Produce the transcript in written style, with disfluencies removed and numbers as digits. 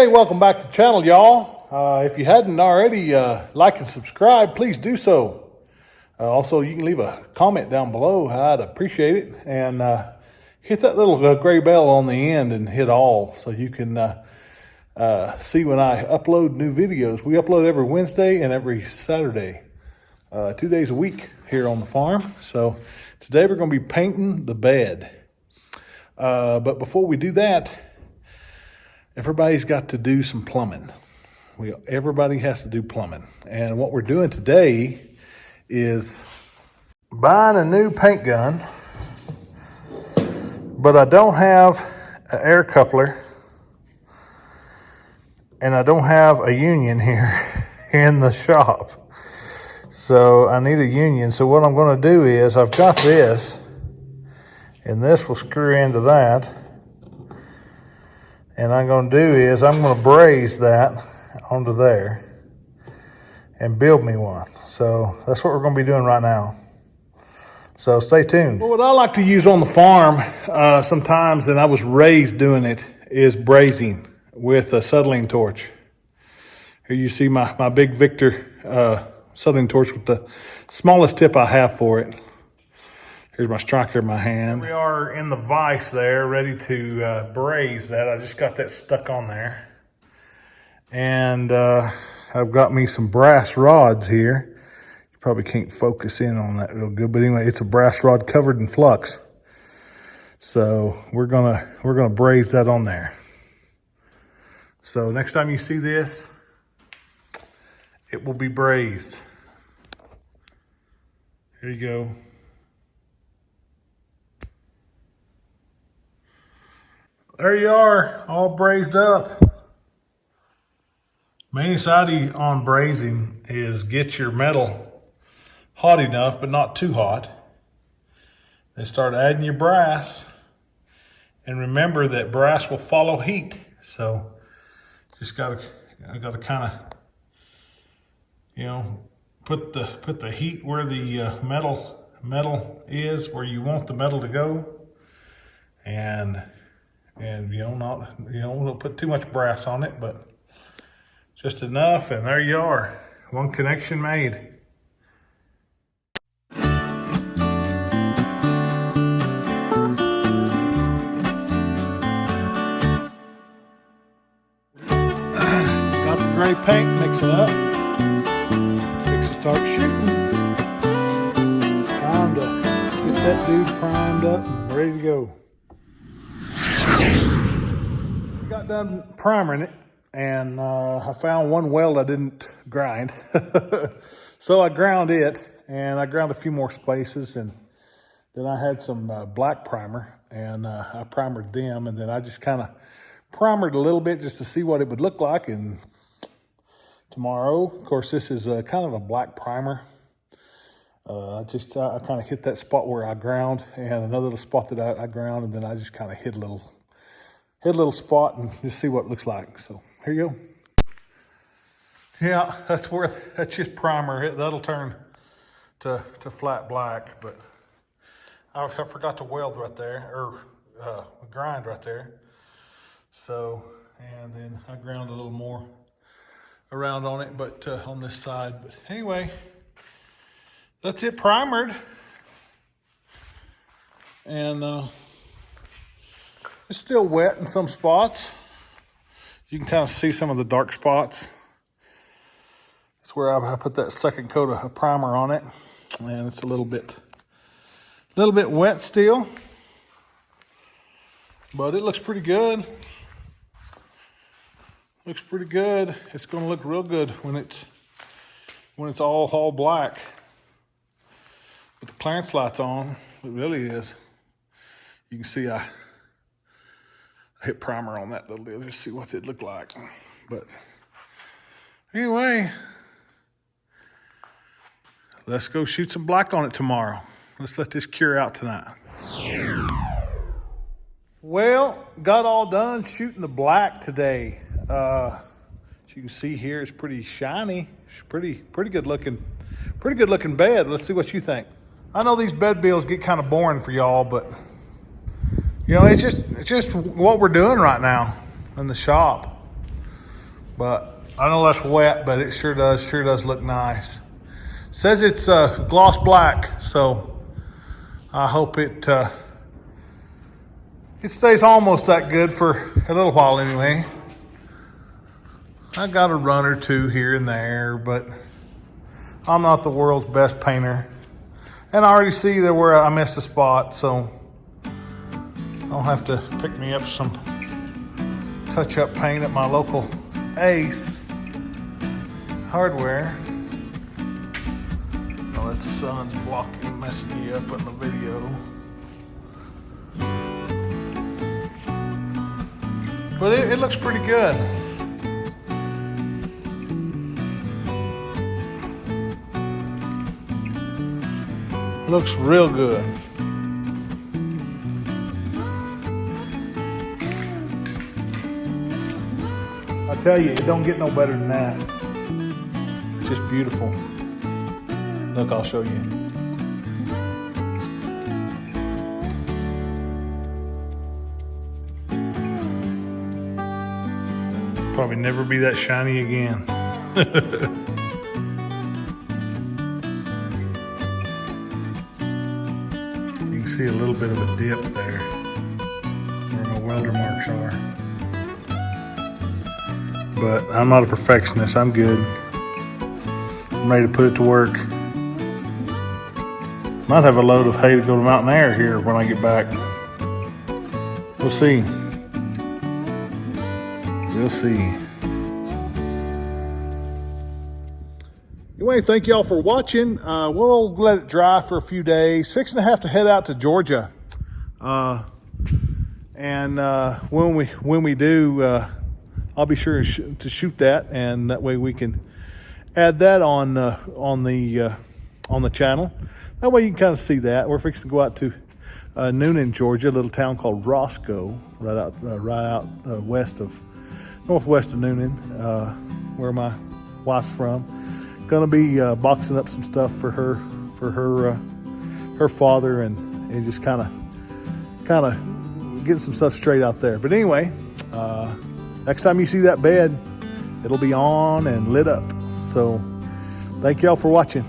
Hey, welcome back to the channel, y'all. If you hadn't already, like and subscribe, please do so. Also, you can leave a comment down below. I'd appreciate it. And hit that little gray bell on the end and hit all so you can see when I upload new videos. We upload every Wednesday and every Saturday, 2 days a week here on the farm. So today we're going to be painting the bed. But before we do that, everybody's got to do some plumbing. Everybody has to do plumbing. And what we're doing today is buying a new paint gun, but I don't have an air coupler and I don't have a union here in the shop. So I need a union. So what I'm going to do is I've got this, and this will screw into that. And I'm going to do is I'm going to braze that onto there and build me one. So that's what we're going to be doing right now. So stay tuned. Well, what I like to use on the farm sometimes, and I was raised doing it, is brazing with a settling torch. Here you see my big Victor settling torch with the smallest tip I have for it. Here's my striker in my hand. We are in the vise there, ready to braze that. I just got that stuck on there. And I've got me some brass rods here. You probably can't focus in on that real good, but anyway, it's a brass rod covered in flux. So we're gonna braze that on there. So next time you see this, it will be brazed. Here you go. There you are, all brazed up. Main anxiety on brazing is get your metal hot enough, but not too hot. Then start adding your brass. And remember that brass will follow heat. So just I gotta kind of, put the heat where the metal is, where you want the metal to go. And don't put too much brass on it, but just enough, and there you are. One connection made. Got the gray paint, mix it up. Fix to start shooting. Time to get that dude primed up and ready to go. Got done primering it, and I found one weld I didn't grind. So I ground it, and I ground a few more spaces, and then I had some black primer, and I primered them, and then I just kind of primered a little bit just to see what it would look like. And tomorrow, of course, this is kind of a black primer. I kind of hit that spot where I ground, and another little spot that I ground, and then I just kind of hit a little spot and just see what it looks like. So here you go. Yeah, that's just primer. That'll turn to flat black, but I forgot to weld right there, or grind right there. So, and then I ground a little more around on it, but on this side. But anyway, that's it primered. And it's still wet in some spots. You can kind of see some of the dark spots. That's where I put that second coat of primer on it. And it's a little bit wet still. But it looks pretty good. Looks pretty good. It's gonna look real good when it's all black. With the clearance lights on, it really is. You can see I hit primer on that little deal, just see what it looked like. But anyway, let's go shoot some black on it tomorrow. Let's let this cure out tonight. Well, got all done shooting the black today. As you can see here, it's pretty shiny. It's pretty good looking bed. Let's see what you think. I know these bed builds get kind of boring for y'all, but it's just what we're doing right now in the shop. But I know that's wet, but it sure does look nice. Says it's gloss black, so I hope it stays almost that good for a little while anyway. I got a run or two here and there, but I'm not the world's best painter. And I already see that where I missed a spot, so I'll have to pick me up some touch-up paint at my local Ace Hardware. Oh, that sun's blocking, messing you up in the video. But it looks pretty good. Looks real good. I tell you, it don't get no better than that. It's just beautiful. Look, I'll show you. Probably never be that shiny again. You can see a little bit of a dip there where my welder marks are. But I'm not a perfectionist, I'm good. I'm ready to put it to work. Might have a load of hay to go to Mountain Air here when I get back. We'll see. We'll see. Anyway, thank y'all for watching. We'll let it dry for a few days. Fixing to have to head out to Georgia. When we do, I'll be sure to shoot that, and that way we can add that on the channel. That way you can kind of see that. We're fixing to go out to Noonan, Georgia, a little town called Roscoe, right out northwest of Noonan, where my wife's from. Gonna be boxing up some stuff for her father, and just kind of getting some stuff straight out there. But anyway, next time you see that bed, it'll be on and lit up. So thank y'all for watching.